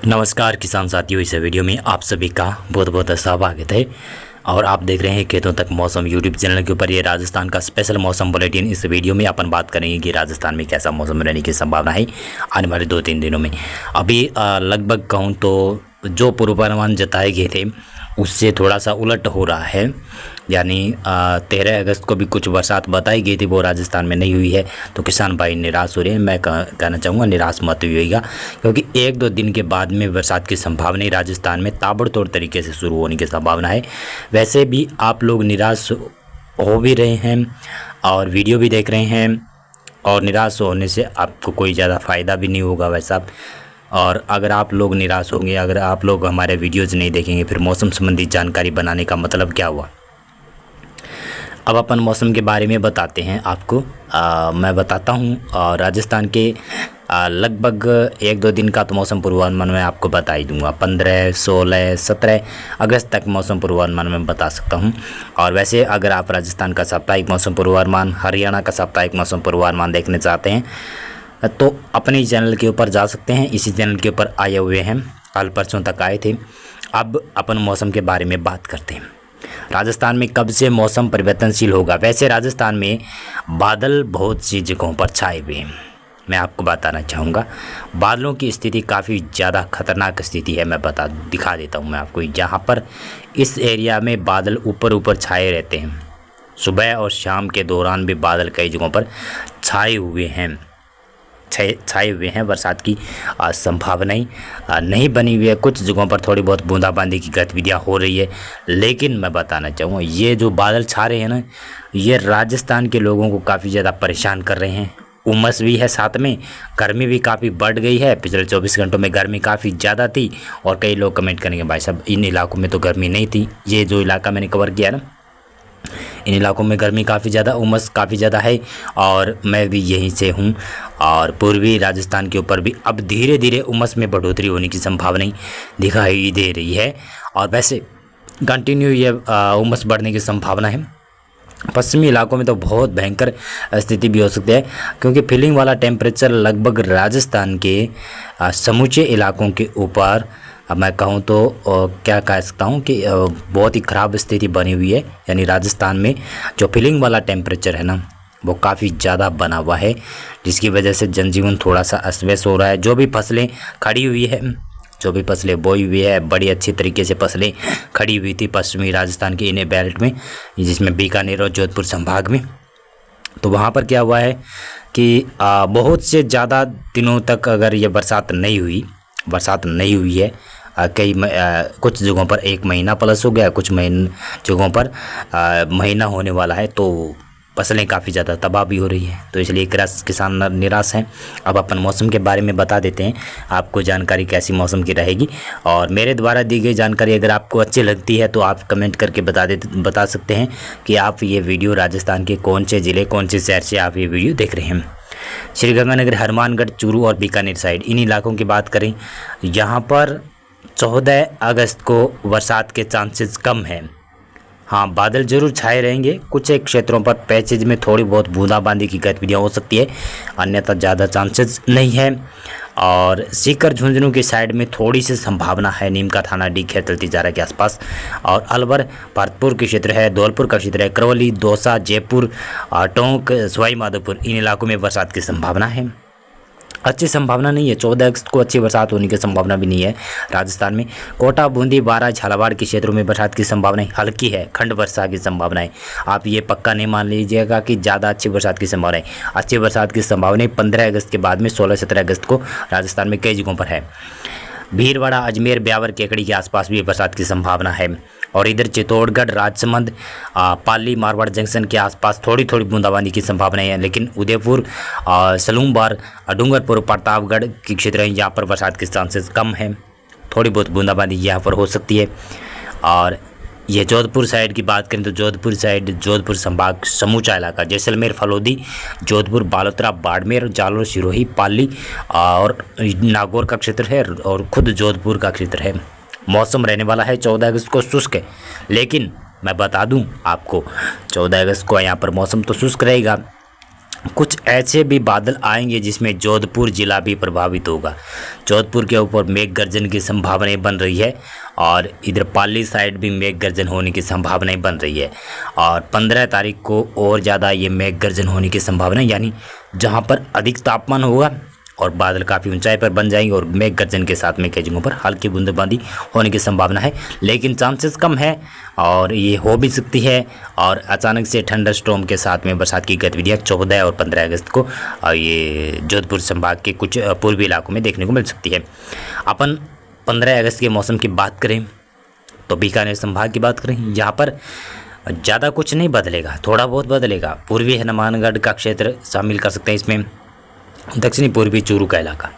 नमस्कार किसान साथियों, इस वीडियो में आप सभी का बहुत बहुत स्वागत है। और आप देख रहे हैं खेतों तक मौसम यूट्यूब चैनल के ऊपर। ये राजस्थान का स्पेशल मौसम बुलेटिन। इस वीडियो में अपन बात करेंगे कि राजस्थान में कैसा मौसम रहने की संभावना है आने वाले 2-3 दिनों में। अभी लगभग कहूँ तो जो पूर्वानुमान जताए गए थे उससे थोड़ा सा उलट हो रहा है। यानी 13 अगस्त को भी कुछ बरसात बताई गई थी, वो राजस्थान में नहीं हुई है, तो किसान भाई निराश हो रहे हैं। मैं कहना चाहूँगा निराश मत होइएगा, क्योंकि 1-2 दिन के बाद में बरसात की संभावना ही राजस्थान में ताबड़तोड़ तरीके से शुरू होने की संभावना है। वैसे भी आप लोग निराश हो भी रहे हैं और वीडियो भी देख रहे हैं, और निराश होने से आपको कोई ज़्यादा फ़ायदा भी नहीं होगा वैसा। और अगर आप लोग निराश होंगे, अगर आप लोग हमारे वीडियोज़ नहीं देखेंगे, फिर मौसम संबंधी जानकारी बनाने का मतलब क्या हुआ। अब अपन मौसम के बारे में बताते हैं आपको। मैं बताता हूँ राजस्थान के लगभग 1-2 दिन का तो मौसम पूर्वानुमान मैं आपको बता ही दूँगा। 15, 16, 17 अगस्त तक मौसम पूर्वानुमान मैं बता सकता हूँ। और वैसे अगर आप राजस्थान का साप्ताहिक मौसम पूर्वानुमान, हरियाणा का साप्ताहिक मौसम पूर्वानुमान देखने चाहते हैं तो अपने चैनल के ऊपर जा सकते हैं। इसी चैनल के ऊपर आए हुए हैं, कल परसों तक आए थे। अब अपन मौसम के बारे में बात करते हैं। राजस्थान में कब से मौसम परिवर्तनशील होगा। वैसे राजस्थान में बादल बहुत सी जगहों पर छाए हुए हैं। मैं आपको बताना चाहूँगा बादलों की स्थिति काफ़ी ज़्यादा खतरनाक स्थिति है। मैं दिखा देता हूँ मैं आपको। यहाँ पर इस एरिया में बादल ऊपर ऊपर छाए रहते हैं। सुबह और शाम के दौरान भी बादल कई जगहों पर छाए हुए हैं। बरसात की संभावनाएं नहीं बनी हुई है। कुछ जगहों पर थोड़ी बहुत बूंदाबांदी की गतिविधियां हो रही है, लेकिन मैं बताना चाहूँगा ये जो बादल छा रहे हैं ना, ये राजस्थान के लोगों को काफ़ी ज़्यादा परेशान कर रहे हैं। उमस भी है, साथ में गर्मी भी काफ़ी बढ़ गई है। पिछले 24 घंटों में गर्मी काफ़ी ज़्यादा थी, और कई लोग कमेंट करेंगे भाई साहब इन इलाकों में तो गर्मी नहीं थी। ये जो इलाका मैंने कवर किया ना, इन इलाकों में गर्मी काफ़ी ज़्यादा, उमस काफ़ी ज़्यादा है, और मैं भी यहीं से हूँ। और पूर्वी राजस्थान के ऊपर भी अब धीरे धीरे उमस में बढ़ोतरी होने की संभावना दिखाई दे रही है। और वैसे कंटिन्यू ये उमस बढ़ने की संभावना है। पश्चिमी इलाकों में तो बहुत भयंकर स्थिति भी हो सकती है, क्योंकि फीलिंग वाला टेम्परेचर लगभग राजस्थान के समूचे इलाकों के ऊपर मैं कहूँ तो क्या कह सकता हूँ कि बहुत ही ख़राब स्थिति बनी हुई है। यानी राजस्थान में जो फीलिंग वाला टेम्परेचर है ना, वो काफ़ी ज़्यादा बना हुआ है, जिसकी वजह से जनजीवन थोड़ा सा अस्त व्यस्त हो रहा है। जो भी फसलें खड़ी हुई है, जो भी फसलें बोई हुई है, बड़ी अच्छी तरीके से फसलें खड़ी हुई थी पश्चिमी राजस्थान के इन बेल्ट में, जिसमें बीकानेर और जोधपुर संभाग में। तो वहाँ पर क्या हुआ है कि बहुत से ज़्यादा दिनों तक अगर ये बरसात नहीं हुई है, कुछ जगहों पर 1 महीना प्लस हो गया, कुछ जगहों पर महीना होने वाला है, तो फसलें काफ़ी ज़्यादा तबाह भी हो रही है। तो इसलिए किसान निराश हैं। अब अपन मौसम के बारे में बता देते हैं आपको जानकारी कैसी मौसम की रहेगी। और मेरे द्वारा दी गई जानकारी अगर आपको अच्छी लगती है तो आप कमेंट करके बता सकते हैं कि आप ये वीडियो राजस्थान के कौन से ज़िले, कौन से शहर से आप ये वीडियो देख रहे हैं। श्रीगंगानगर, हनुमानगढ़, चूरू और बीकानेर साइड, इन इलाकों की बात करें, यहाँ पर 14 अगस्त को बरसात के चांसेस कम हैं। हाँ, बादल जरूर छाए रहेंगे। कुछ एक क्षेत्रों पर पैचेज में थोड़ी बहुत बूंदाबांदी की गतिविधियाँ हो सकती है, अन्यथा ज़्यादा चांसेस नहीं है। और सीकर, झुंझुनू की साइड में थोड़ी सी संभावना है, नीमका थाना, डी खेत, तिजारा के आसपास। और अलवर, भरतपुर के क्षेत्र है, धौलपुर का क्षेत्र है, करौली, दौसा, जयपुर, टोंक, सवाई माधोपुर, इन इलाकों में बरसात की संभावना है। अच्छी संभावना नहीं है। 14 अगस्त को अच्छी बरसात होने की संभावना भी नहीं है राजस्थान में। कोटा, बूंदी, बारां, झालावाड़ के क्षेत्रों में बरसात की संभावना हल्की है, खंड वर्षा की संभावना है। आप ये पक्का नहीं मान लीजिएगा कि ज़्यादा अच्छी बरसात की संभावना है। अच्छी बरसात की संभावना 15 अगस्त के बाद में 16-17 अगस्त को राजस्थान में कई जगहों पर है। भीलवाड़ा, अजमेर, ब्यावर, केकड़ी के आसपास भी बरसात की संभावना है। और इधर चित्तौड़गढ़, राजसमंद, पाली, मारवाड़ जंक्शन के आसपास थोड़ी थोड़ी बूंदाबांदी की संभावना है। लेकिन उदयपुर, सलूमबार, डूंगरपुर, प्रतापगढ़ के क्षेत्र हैं, यहाँ पर बरसात के चांसेस कम है। थोड़ी बहुत बूंदाबांदी यहाँ पर हो सकती है। और ये जोधपुर साइड की बात करें तो जोधपुर साइड, जोधपुर संभाग समूचा इलाका, जैसलमेर, फलोदी, जोधपुर, बालोतरा, बाड़मेर, जालोर, सिरोही, पाली और नागौर का क्षेत्र है, और खुद जोधपुर का क्षेत्र है। मौसम रहने वाला है 14 अगस्त को शुष्क है, लेकिन मैं बता दूं आपको 14 अगस्त को यहाँ पर मौसम तो शुष्क रहेगा, कुछ ऐसे भी बादल आएंगे जिसमें जोधपुर जिला भी प्रभावित होगा। जोधपुर के ऊपर मेघ गर्जन की संभावनाएं बन रही है और इधर पाली साइड भी मेघ गर्जन होने की संभावनाएं बन रही है। और 15 तारीख को और ज़्यादा ये मेघ गर्जन होने की संभावना, यानी जहां पर अधिक तापमान होगा और बादल काफ़ी ऊंचाई पर बन जाएंगे और मेघ गर्जन के साथ में कई जगहों पर हल्की बूंदाबांदी होने की संभावना है, लेकिन चांसेस कम है और ये हो भी सकती है। और अचानक से थंडर स्टॉर्म के साथ में बरसात की गतिविधियाँ 14 और 15 अगस्त को ये जोधपुर संभाग के कुछ पूर्वी इलाकों में देखने को मिल सकती है। अपन 15 अगस्त के मौसम की बात करें तो बीकानेर संभाग की बात करें, यहाँ पर ज़्यादा कुछ नहीं बदलेगा, थोड़ा बहुत बदलेगा। पूर्वी हनुमानगढ़ का क्षेत्र शामिल कर सकते हैं इसमें, दक्षिणी पूर्वी चूरू का इलाका,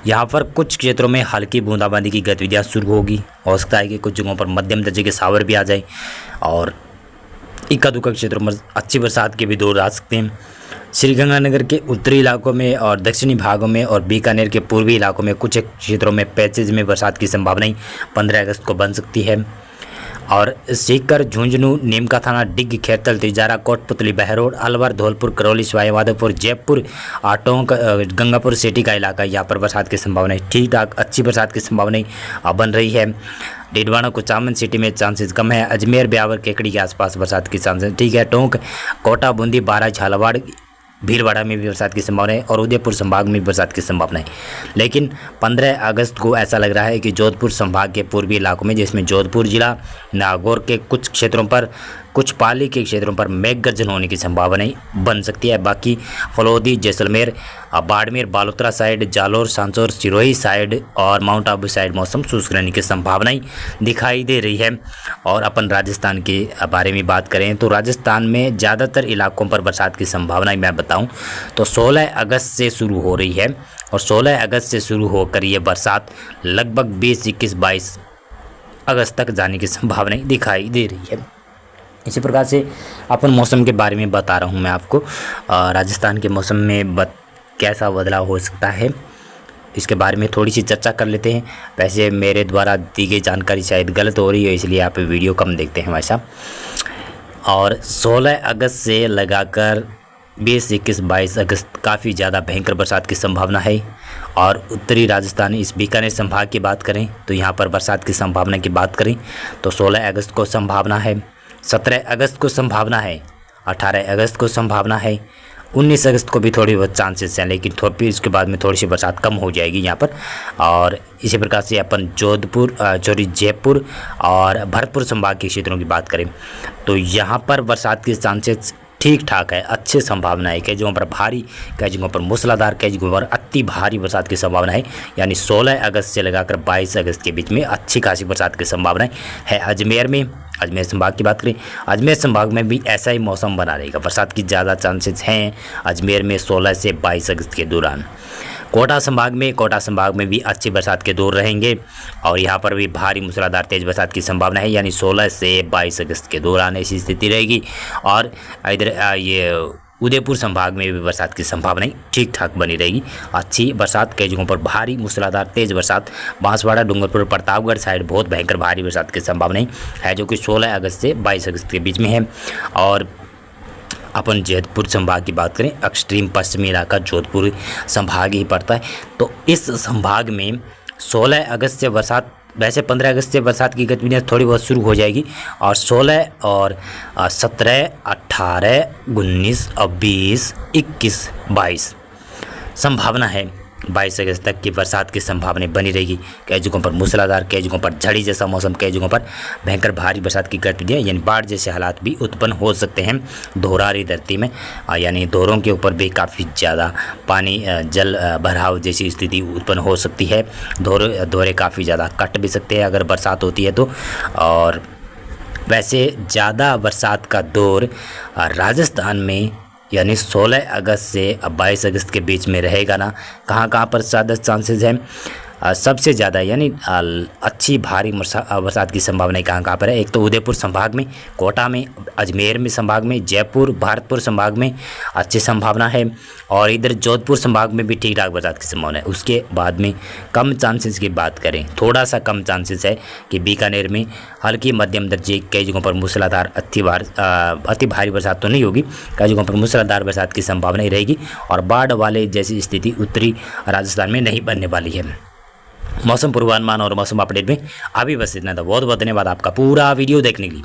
यहाँ पर कुछ क्षेत्रों में हल्की बूंदाबांदी की गतिविधियाँ शुरू होगी। हो सकता है कि कुछ जगहों पर मध्यम दर्जे के शावर भी आ जाए और इक्का दुक्का क्षेत्रों में अच्छी बरसात के भी दौर आ सकते हैं। श्रीगंगानगर के उत्तरी इलाकों में और दक्षिणी भागों में और बीकानेर के पूर्वी इलाकों में कुछ क्षेत्रों में पैचेज में बरसात की संभावनाएं 15 अगस्त को बन सकती है। और सीकर, झुंझुनू, नीमका थाना, डिग, खेतल, तिजारा, कोटपुतली, बहरोड, अलवर, धौलपुर, करौली, सवाई माधोपुर, जयपुर, टोंक, गंगापुर सिटी का इलाका, यहाँ पर बरसात की संभावनाएं ठीक ठाक अच्छी बरसात की संभावनाएं बन रही है। डिडवाना, कुचामन सिटी में चांसेस कम है। अजमेर, ब्यावर, केकड़ी के आसपास बरसात की चांसेस ठीक है। टोंक, कोटा, बूंदी, बारा, झालावाड़, भीलवाड़ा में भी बरसात की संभावना है और उदयपुर संभाग में भी बरसात की संभावना है। लेकिन 15 अगस्त को ऐसा लग रहा है कि जोधपुर संभाग के पूर्वी इलाकों में, जिसमें जोधपुर जिला, नागौर के कुछ क्षेत्रों पर, कुछ पाली के क्षेत्रों पर मेघ गर्जन होने की संभावनाएं बन सकती है। बाकी फलोदी, जैसलमेर, बाड़मेर, बालोतरा साइड, जालोर, सांचौर, सिरोही साइड और माउंट आबू साइड मौसम शुष्क रहने की संभावनाएं दिखाई दे रही है। और अपन राजस्थान के बारे में बात करें तो राजस्थान में ज़्यादातर इलाकों पर बरसात की संभावनाएं मैं बताऊं तो 16 अगस्त से शुरू हो रही है और 16 अगस्त से शुरू होकर ये बरसात लगभग 20, 21, 22 अगस्त तक जाने की संभावनाएं दिखाई दे रही है। इसी प्रकार से अपन मौसम के बारे में बता रहा हूँ मैं आपको। राजस्थान के मौसम में कैसा बदलाव हो सकता है इसके बारे में थोड़ी सी चर्चा कर लेते हैं। वैसे मेरे द्वारा दी गई जानकारी शायद गलत हो रही है, इसलिए आप वीडियो कम देखते हैं वैसा। और 16 अगस्त से लगाकर 20, 21, 22 अगस्त काफ़ी ज़्यादा भयंकर बरसात की संभावना है। और उत्तरी राजस्थान, इस बीकानेर संभाग की बात करें तो यहाँ पर बरसात की संभावना की बात करें तो 16 अगस्त को संभावना है, 17 अगस्त को संभावना है, 18 अगस्त को संभावना है, 19 अगस्त को भी थोड़ी बहुत चांसेस हैं, लेकिन फिर इसके बाद में थोड़ी सी बरसात कम हो जाएगी यहाँ पर। और इसी प्रकार से अपन जयपुर और भरतपुर संभाग के क्षेत्रों की बात करें तो यहाँ पर बरसात के चांसेस ठीक ठाक है, अच्छी संभावना है। कई जगहों पर भारी, कई जगहों पर मूसलाधार, कई जगहों पर अति भारी बरसात की संभावना है। यानी 16 अगस्त से लगाकर 22 अगस्त के बीच में अच्छी खासी बरसात की संभावना है। अजमेर में, अजमेर संभाग की बात करें, अजमेर संभाग में भी ऐसा ही मौसम बना रहेगा, बरसात की ज़्यादा चांसेस हैं अजमेर में 16 से 22 अगस्त के दौरान। कोटा संभाग में भी अच्छी बरसात के दौर रहेंगे और यहाँ पर भी भारी मूसलाधार तेज बरसात की संभावना है। यानी 16 से 22 अगस्त के दौरान ऐसी स्थिति रहेगी। और इधर ये उदयपुर संभाग में भी बरसात की संभावनाएं ठीक ठाक बनी रहेगी, अच्छी बरसात, कई जगहों पर भारी मूसलाधार तेज बरसात। बांसवाड़ा, डूंगरपुर, प्रतापगढ़ साइड बहुत भयंकर भारी बरसात की संभावनाएं है, जो कि 16 अगस्त से 22 अगस्त के बीच में है। और अपन जोधपुर संभाग की बात करें, एक्सट्रीम पश्चिमी इलाका जोधपुर संभाग ही पड़ता है, तो इस संभाग में 16 अगस्त से बरसात, वैसे 15 अगस्त से बरसात की गतिविधियाँ थोड़ी बहुत शुरू हो जाएगी और 16 और 17, 18, 19 और 20, 21, 22 संभावना है 22 अगस्त तक की बरसात की संभावना बनी रहेगी। कई जगहों पर मूसलाधार, कई जगहों पर झड़ी जैसा मौसम, कई जगहों पर भयंकर भारी बरसात की गतिविधियाँ यानी बाढ़ जैसे हालात भी उत्पन्न हो सकते हैं धोरारी धरती में। यानी धोरों के ऊपर भी काफ़ी ज़्यादा पानी, जल भराव जैसी स्थिति उत्पन्न हो सकती है। धोरे काफ़ी ज़्यादा कट भी सकते हैं अगर बरसात होती है तो। और वैसे ज़्यादा बरसात का दौर राजस्थान में यानी 16 अगस्त से 22 अगस्त के बीच में रहेगा ना। कहाँ पर ज़्यादा चांसेस हैं? सबसे ज़्यादा यानी अच्छी भारी बरसात की संभावना कहाँ पर है। एक तो उदयपुर संभाग में, कोटा में, अजमेर में संभाग में, जयपुर, भरतपुर संभाग में अच्छी संभावना है, और इधर जोधपुर संभाग में भी ठीक ठाक बरसात की संभावना है। उसके बाद में कम चांसेस की बात करें, थोड़ा सा कम चांसेस है कि बीकानेर में हल्की मध्यम दर्जे, कई जगहों पर मूसलाधार अति भारी बरसात तो नहीं होगी, कई जगहों पर मूसलाधार बरसात की संभावना ही रहेगी, और बाढ़ वाले जैसी स्थिति उत्तरी राजस्थान में नहीं बनने वाली है। मौसम पूर्वानुमान और मौसम अपडेट में अभी बस इतना था। बहुत बहुत धन्यवाद आपका पूरा वीडियो देखने के लिए।